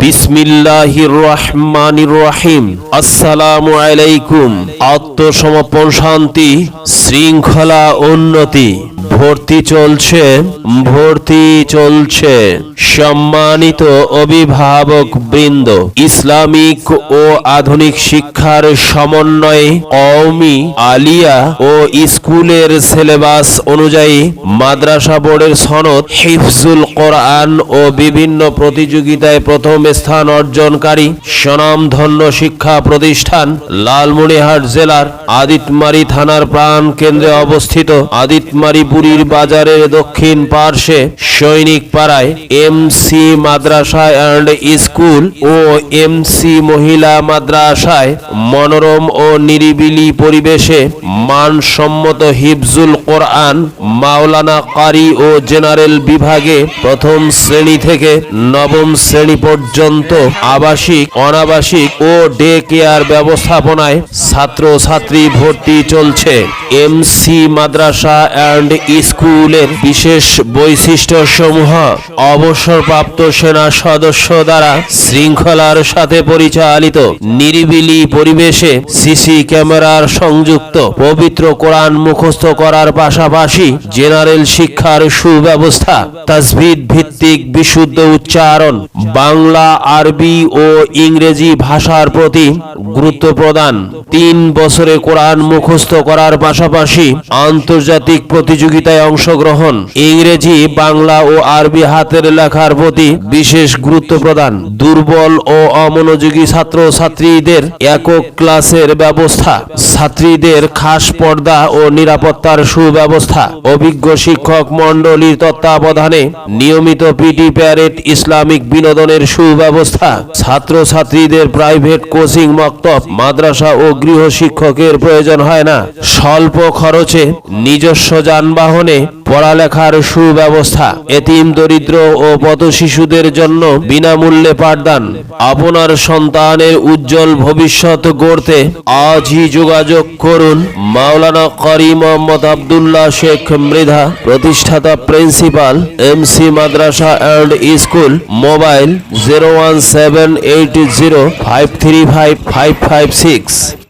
বিসমিল্লাহির রহমানির রহিম। আসসালামু আলাইকুম। আত্মসমর্পণ, শান্তি, শৃঙ্খলা, উন্নতি। ভর্তি চলছে। সম্মানিত অভিভাবক বৃন্দ, ইসলামিক ও আধুনিক শিক্ষার সমন্বয়ে কওমি, আলিয়া ও স্কুলের সিলেবাস অনুযায়ী মাদ্রাসা বোর্ডের সনদ, হিফজুল কোরআন ও বিভিন্ন প্রতিযোগিতায় প্রথম স্থান অর্জনকারী স্বনামধন্য শিক্ষা প্রতিষ্ঠান লালমনিরহাট জেলার আদিতমারী থানার প্রাণ কেন্দ্রে অবস্থিত আদিতমারী পুরীর বাজারের দক্ষিণ পার্শ্বে সৈনিক পাড়ায় এমসি মাদ্রাসা অ্যান্ড স্কুল ও এমসি মহিলা মাদ্রাসায় মনোরম ও নিরিবিলি পরিবেশে মানসম্মত হিফজুল কোরআন, মাওলানা কারি ও জেনারেল বিভাগে প্রথম শ্রেণী থেকে নবম শ্রেণী পর্যন্ত আবাসিক, অনাবাসিক ও ডে কেয়ার ব্যবস্থাপনায় ছাত্রছাত্রী ভর্তি চলছে। এমসি মাদ্রাসা অ্যান্ড স্কুলের বিশেষ বৈশিষ্ট্য সমূহ: অবসরপ্রাপ্ত সেনা সদস্য দ্বারা শৃঙ্খলার সাথে পরিচালিত, নিরিবিলি পরিবেশে সিসি ক্যামেরার সংযুক্ত, পবিত্র কোরআন মুখস্থ করার পাশাপাশি জেনারেল শিক্ষার সুব্যবস্থা, তাজভিদ ভিত্তিক বিশুদ্ধ উচ্চারণ, বাংলা, আরবি ও ইংরেজি ভাষার প্রতি গুরুত্ব প্রদান, 3 বছরে কোরআন মুখস্থ করার পাশাপাশি আন্তর্জাতিক প্রতিযোগিতায় অংশগ্রহণ, ইংরেজি, বাংলা ও আরবি হাতের লেখার প্রতি বিশেষ গুরুত্ব প্রদান, দুর্বল ও অমনোযোগী ছাত্রছাত্রীদের একক ক্লাসের ব্যবস্থা, ছাত্রীদের খাস পর্দা ও নিরাপত্তার সুব্যবস্থা, অভিজ্ঞ শিক্ষক মণ্ডলীর তত্ত্বাবধানে নিয়মিত পিটি প্যারেড, ইসলামিক বিনোদনের সুব্যবস্থা, ছাত্রছাত্রীদের প্রাইভেট কোচিং, মক্তব, মাদ্রাসা ও গৃহ শিক্ষকের প্রয়োজন হয় না, স্বল্প খরচে নিজস্ব যানবাহনে পড়ালেখার সুব্যবস্থা, এতিম, দরিদ্র ও পথ শিশুদের জন্য বিনামূল্যে পাঠদান। আপনার সন্তানের উজ্জ্বল ভবিষ্যৎ গড়তে আজই যোগাযোগ করুন মাওলানা কারি মোহাম্মদ আব্দুল্লাহ শেখ মৃধা, প্রতিষ্ঠাতা, প্রিন্সিপাল, এমসি মাদ্রাসা অ্যান্ড স্কুল। মোবাইল 01780535556।